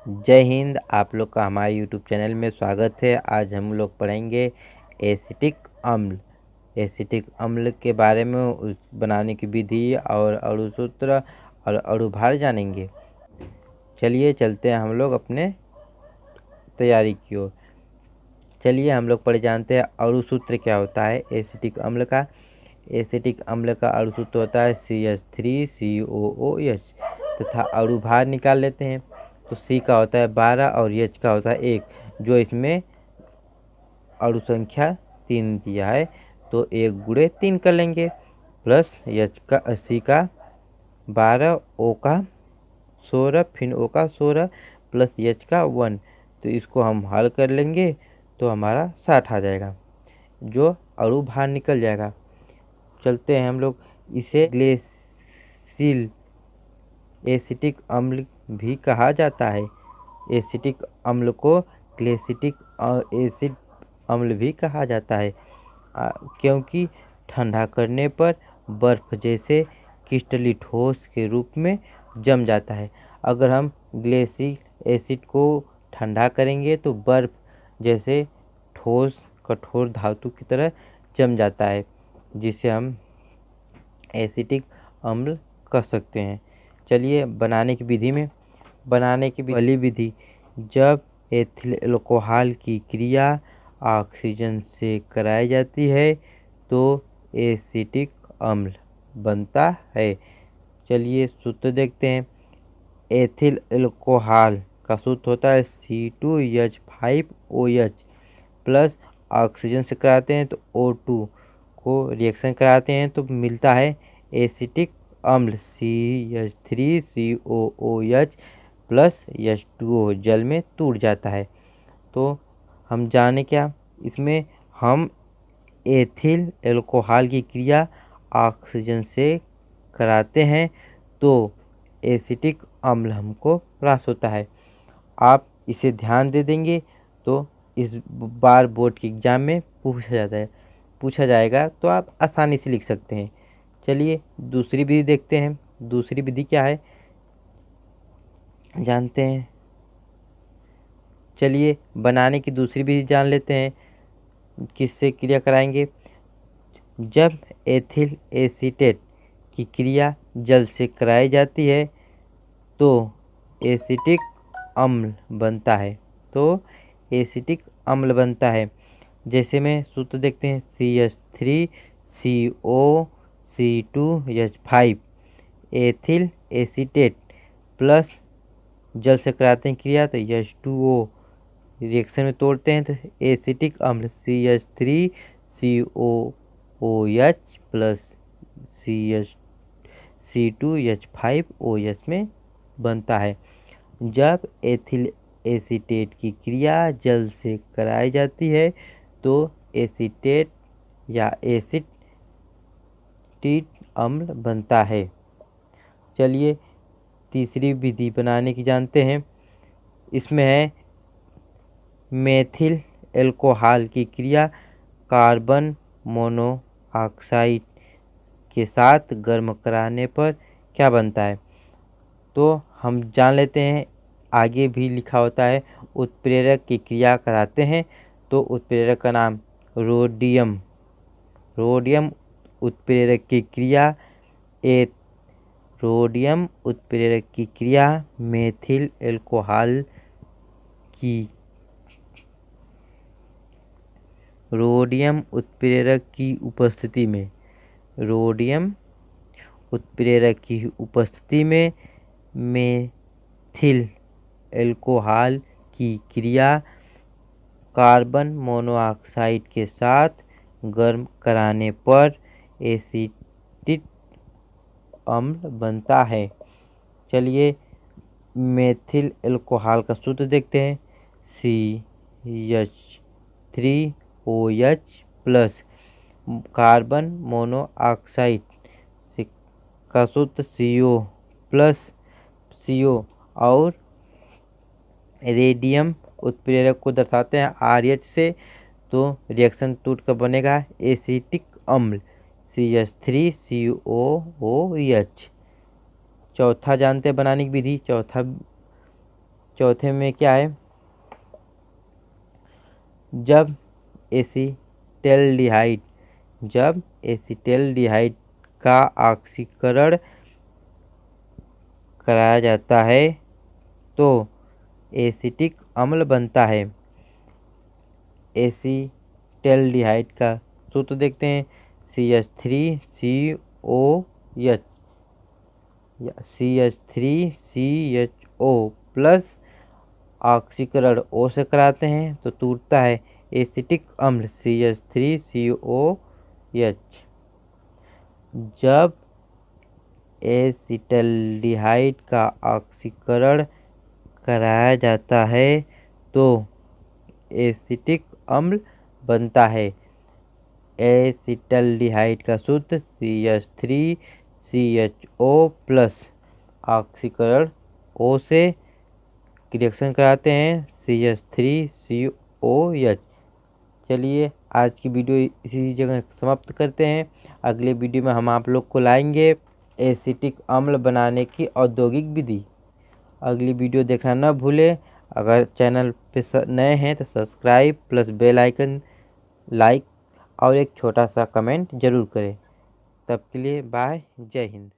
जय हिंद। आप लोग का हमारे यूट्यूब चैनल में स्वागत है। आज हम लोग पढ़ेंगे एसिटिक अम्ल। एसिटिक अम्ल के बारे में, उस बनाने की विधि और अणुसूत्र और अणुभार जानेंगे। चलिए चलते हैं हम लोग अपने तैयारी की ओर। चलिए हम लोग पढ़ जानते हैं अणुसूत्र क्या होता है एसिटिक अम्ल का। एसिटिक अम्ल का अणुसूत्र होता है CH3COOH तथा अणुभार निकाल लेते हैं। तो C का होता है 12 और H का होता है 1, जो इसमें अणु संख्या 3 दिया है तो 1 गुणे 3 कर लेंगे, प्लस C का 12, O का 16, फिर O का 16 प्लस H का 1, तो इसको हम हल कर लेंगे तो हमारा 60 आ जाएगा, जो अणुभार निकल जाएगा। चलते हैं हम लोग। इसे ग्लेसिल एसिटिक अम्ल भी कहा जाता है। एसिटिक अम्ल को ग्लेसिटिक एसिड अम्ल भी कहा जाता है, क्योंकि ठंडा करने पर बर्फ जैसे क्रिस्टली ठोस के रूप में जम जाता है। अगर हम ग्लेसिल एसिड को ठंडा करेंगे तो बर्फ जैसे ठोस कठोर धातु की तरह जम जाता है, जिसे हम एसिटिक अम्ल कह सकते हैं। चलिए बनाने की विधि में। बनाने की पहली विधि, जब एथिल अल्कोहल की क्रिया ऑक्सीजन से कराई जाती है तो एसिटिक अम्ल बनता है। चलिए सूत्र देखते हैं। एथिल अल्कोहल का सूत्र होता है C2H5OH प्लस ऑक्सीजन से कराते हैं तो O2 को रिएक्शन कराते हैं तो मिलता है एसिटिक अम्ल CH3COOH प्लस H2O, जल में टूट जाता है। तो हम जाने क्या इसमें, हम एथिल अल्कोहल की क्रिया ऑक्सीजन से कराते हैं तो एसिटिक अम्ल हमको प्राप्त होता है। आप इसे ध्यान दे देंगे तो इस बार बोर्ड के एग्जाम में पूछा जाएगा तो आप आसानी से लिख सकते हैं। चलिए दूसरी विधि देखते हैं। दूसरी विधि क्या है जानते हैं। चलिए बनाने की दूसरी विधि जान लेते हैं। किससे क्रिया कराएंगे? जब एथिल एसीटेट की क्रिया जल से कराई जाती है तो एसिटिक अम्ल बनता है। तो एसिटिक अम्ल बनता है। जैसे में सूत्र देखते हैं CH3CO C2H5 ethyl acetate plus जल से कराते हैं क्रिया तो H2O रिएक्शन में तोड़ते हैं तो एसिटिक अम्ल CH3COOH प्लस C2H5OH में बनता है। जब एथिल एसीटेट की क्रिया जल से कराई जाती है तो एसीटेट या एसिटिक अम्ल बनता है। चलिए तीसरी विधि बनाने की जानते हैं। इसमें है मेथिल अल्कोहल की क्रिया कार्बन मोनोऑक्साइड के साथ गर्म कराने पर क्या बनता है। तो हम जान लेते हैं। आगे भी लिखा होता है उत्प्रेरक की क्रिया कराते हैं तो उत्प्रेरक का नाम रोडियम उत्प्रेरक की क्रिया रोडियम उत्प्रेरक की क्रिया मेथिल अल्कोहल की रोडियम उत्प्रेरक की उपस्थिति में मेथिल अल्कोहल की क्रिया कार्बन मोनोऑक्साइड के साथ गर्म कराने पर एसिटिक अम्ल बनता है। चलिए मेथिल अल्कोहल का सूत्र देखते हैं CH3OH प्लस कार्बन मोनोऑक्साइड का सूत्र CO प्लस CO और रेडियम उत्प्रेरक को दर्शाते हैं RH से, तो रिएक्शन टूट कर बनेगा एसिटिक अम्ल CH3COOH। चौथा जानते हैं बनाने की विधि। चौथे में क्या है, जब एसीटैल्डिहाइड का ऑक्सीकरण कराया जाता है तो एसिटिक अम्ल बनता है। एसीटैल्डिहाइड का सूत्र देखते हैं, CH3COH या CH3CHO प्लस ऑक्सीकरण O से कराते हैं तो टूटता है एसिटिक अम्ल CH3COH। जब एसिटैल्डिहाइड का ऑक्सीकरण कराया जाता है तो एसिटिक अम्ल बनता है। एसिटैल्डिहाइड का सूत्र CH3CHO प्लस ऑक्सीकरण O से रिएक्शन कराते हैं CH3COH। चलिए आज की वीडियो इसी जगह समाप्त करते हैं। अगले वीडियो में हम आप लोग को लाएंगे एसिटिक अम्ल बनाने की औद्योगिक विधि। अगली वीडियो देखना न भूलें। अगर चैनल पे नए हैं तो subscribe plus bell icon, like और एक छोटा सा कमेंट जरूर करें। तब के लिए बाय, जय हिंद।